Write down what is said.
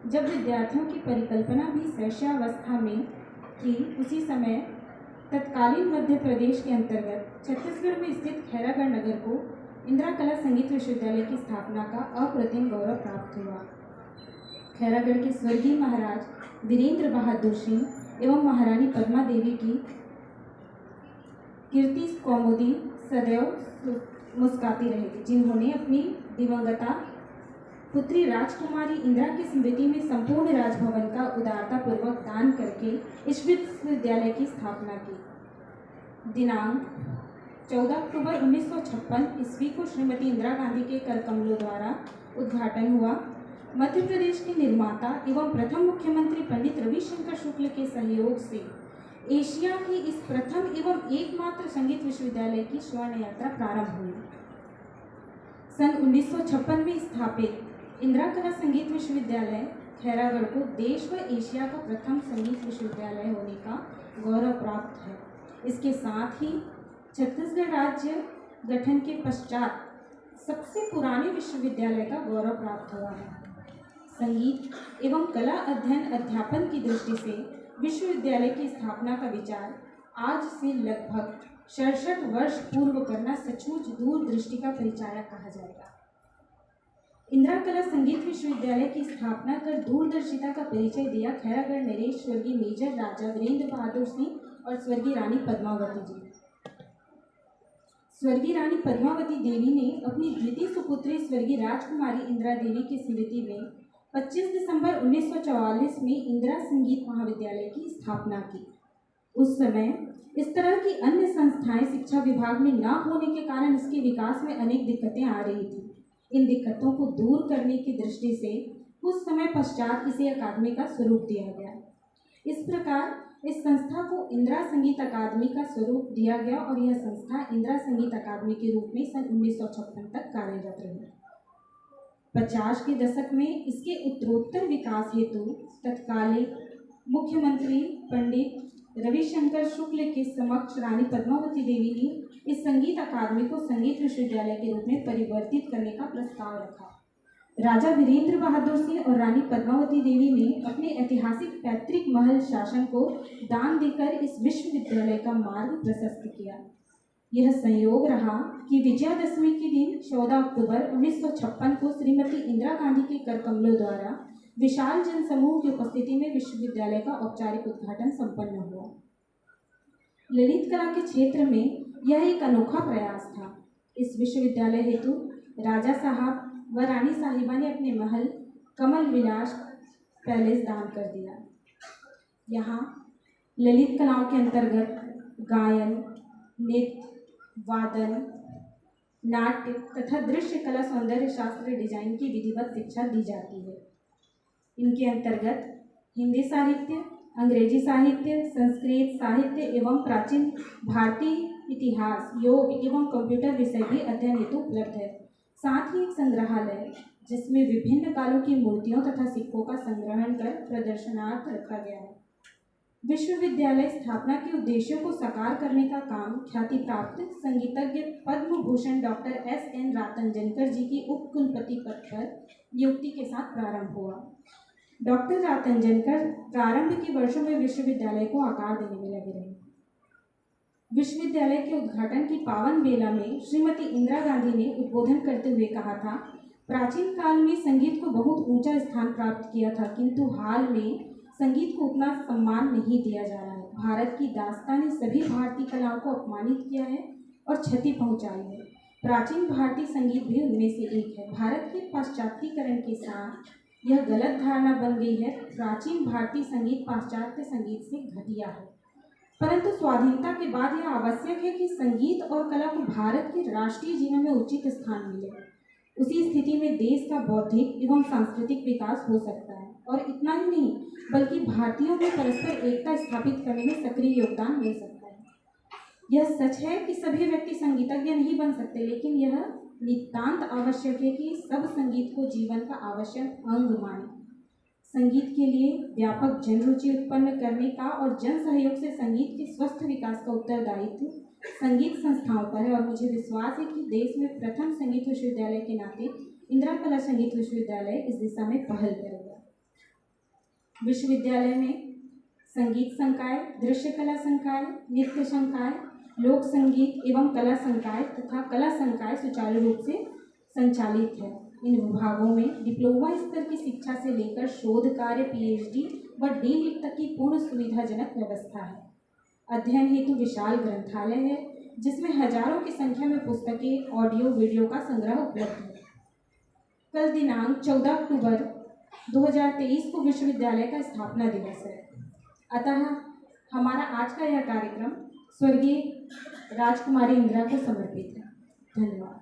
जब विद्यार्थियों की परिकल्पना भी शैशवावस्था में थी, उसी समय तत्कालीन मध्य प्रदेश के अंतर्गत छत्तीसगढ़ में स्थित खैरागढ़ नगर को इंदिरा कला संगीत विश्वविद्यालय की स्थापना का अप्रतिम गौरव प्राप्त हुआ। खैरागढ़ के स्वर्गीय महाराज वीरेंद्र बहादुर सिंह एवं महारानी पद्मा देवी की कीर्ति कौमुदी सदैव मुस्काती रहेगी, जिन्होंने अपनी दिवंगता पुत्री राजकुमारी इंदिरा की स्मृति में संपूर्ण राजभवन का उदारतापूर्वक दान करके इस विश्वविद्यालय की स्थापना की। दिनांक 14 अक्टूबर 1956 ईस्वी को श्रीमती इंदिरा गांधी के कर कमलों द्वारा उद्घाटन हुआ। मध्य प्रदेश के निर्माता एवं प्रथम मुख्यमंत्री पंडित रविशंकर शुक्ल के सहयोग से एशिया की इस प्रथम एवं एकमात्र संगीत विश्वविद्यालय की स्वर्ण यात्रा प्रारंभ हुई। सन 1956 में स्थापित इंदिरा कला संगीत विश्वविद्यालय खैरागढ़ को देश व एशिया का प्रथम संगीत विश्वविद्यालय होने का गौरव प्राप्त है। इसके साथ ही छत्तीसगढ़ राज्य गठन के पश्चात सबसे पुराने विश्वविद्यालय का गौरव प्राप्त हुआ है। संगीत एवं कला अध्ययन अध्यापन की दृष्टि से विश्वविद्यालय की स्थापना का विचार आज से लगभग 67 वर्ष पूर्व करना सचमुच दूरदृष्टि का परिचायक कहा जाएगा। इंदिरा कला संगीत विश्वविद्यालय की स्थापना कर दूरदर्शिता का परिचय दिया खैरागढ़ नरेश स्वर्गीय मेजर राजा वीरेंद्र बहादुर सिंह और स्वर्गीय रानी पद्मावती जी। स्वर्गीय रानी पद्मावती देवी ने अपनी द्वितीय सुपुत्री स्वर्गीय राजकुमारी इंदिरा देवी की स्मृति में 25 दिसंबर 1944 में इंदिरा संगीत महाविद्यालय की स्थापना की। उस समय इस तरह की अन्य संस्थाएं शिक्षा विभाग में न होने के कारण इसके विकास में अनेक दिक्कतें आ रही थी। इन दिक्कतों को दूर करने की दृष्टि से कुछ समय पश्चात इसे अकादमी का स्वरूप दिया गया। इस प्रकार इस संस्था को इंदिरा संगीत अकादमी का स्वरूप दिया गया और यह संस्था इंदिरा संगीत अकादमी के रूप में सन 1956 तक कार्यरत रही। 50 के दशक में इसके उत्तरोत्तर विकास हेतु तत्कालीन मुख्यमंत्री पंडित रविशंकर शुक्ल के समक्ष रानी पद्मावती देवी ने इस संगीत अकादमी को संगीत विश्वविद्यालय के रूप में परिवर्तित करने का प्रस्ताव रखा। राजा वीरेंद्र बहादुर सिंह और रानी पद्मावती देवी ने अपने ऐतिहासिक पैतृक महल शासन को दान देकर इस विश्वविद्यालय का मार्ग प्रशस्त किया। यह संयोग रहा कि विजयादशमी के दिन 14 अक्टूबर 1956 को श्रीमती इंदिरा गांधी के कर कमलों द्वारा विशाल जनसमूह की उपस्थिति में विश्वविद्यालय का औपचारिक उद्घाटन संपन्न हुआ। ललित कला के क्षेत्र में यह एक अनोखा प्रयास था। इस विश्वविद्यालय हेतु राजा साहब व रानी साहिबा ने अपने महल कमल विलास पैलेस दान कर दिया। यहाँ ललित कलाओं के अंतर्गत गायन, नृत्य, वादन, नाट्य तथा दृश्य कला, सौंदर्य शास्त्र, डिजाइन की विधिवत शिक्षा दी जाती है। इनके अंतर्गत हिंदी साहित्य, अंग्रेजी साहित्य, संस्कृत साहित्य एवं प्राचीन भारतीय इतिहास, योग एवं कंप्यूटर विषय भी अध्ययन हेतु उपलब्ध है। साथ ही एक संग्रहालय जिसमें विभिन्न कालों की मूर्तियों तथा सिक्कों का संग्रहण कर प्रदर्शनार्थ रखा गया है। विश्वविद्यालय स्थापना के उद्देश्यों को साकार करने का काम ख्याति प्राप्त संगीतज्ञ पद्म भूषण डॉक्टर S.N. रातंजनकर जी की उप कुलपति पद पर नियुक्ति के साथ प्रारंभ हुआ। डॉक्टर रातंजनकर प्रारंभ के वर्षों में विश्वविद्यालय को आकार देने में लगे रहे। विश्वविद्यालय के उद्घाटन की पावन बेला में श्रीमती इंदिरा गांधी ने उद्बोधन करते हुए कहा था, प्राचीन काल में संगीत को बहुत ऊंचा स्थान प्राप्त किया था, किंतु हाल में संगीत को उतना सम्मान नहीं दिया जा रहा है। भारत की दास्तां ने सभी भारतीय कलाओं को अपमानित किया है और क्षति पहुंचाई है। प्राचीन भारतीय संगीत भी उनमें से एक है। भारत के पाश्चात्यकरण के साथ यह गलत धारणा बन गई है, प्राचीन भारतीय संगीत पाश्चात्य संगीत से घटिया है। परंतु स्वाधीनता के बाद यह आवश्यक है कि संगीत और कला को भारत के राष्ट्रीय जीवन में उचित स्थान मिले। उसी स्थिति में देश का बौद्धिक एवं सांस्कृतिक विकास हो सकता है और इतना ही नहीं बल्कि भारतीयों में परस्पर एकता स्थापित करने में सक्रिय योगदान मिल सकता है। यह सच है कि सभी व्यक्ति संगीतज्ञ नहीं बन सकते, लेकिन यह नितांत आवश्यक है कि सब संगीत को जीवन का आवश्यक अंग माने। संगीत के लिए व्यापक जनरुचि उत्पन्न करने का और जन सहयोग से संगीत के स्वस्थ विकास का उत्तरदायित्व संगीत संस्थाओं पर है और मुझे विश्वास है कि देश में प्रथम संगीत विश्वविद्यालय के नाते इंदिरा कला संगीत विश्वविद्यालय इस दिशा में पहल करेगा। विश्वविद्यालय में संगीत संकाय, दृश्य कला संकाय, नृत्य संकाय, लोक संगीत एवं कला संकाय तथा कला संकाय सुचारू रूप से संचालित है। इन विभागों में डिप्लोमा स्तर की शिक्षा से लेकर शोध कार्य, पीएचडी व डीलिट तक की पूर्ण सुविधाजनक व्यवस्था है। अध्ययन हेतु विशाल ग्रंथालय है जिसमें हजारों की संख्या में पुस्तकें, ऑडियो वीडियो का संग्रह उपलब्ध है। कल दिनांक 14 अक्टूबर 2023 को विश्वविद्यालय का स्थापना दिवस है। अतः हमारा आज का यह कार्यक्रम स्वर्गीय राजकुमारी इंदिरा को समर्पित है। धन्यवाद।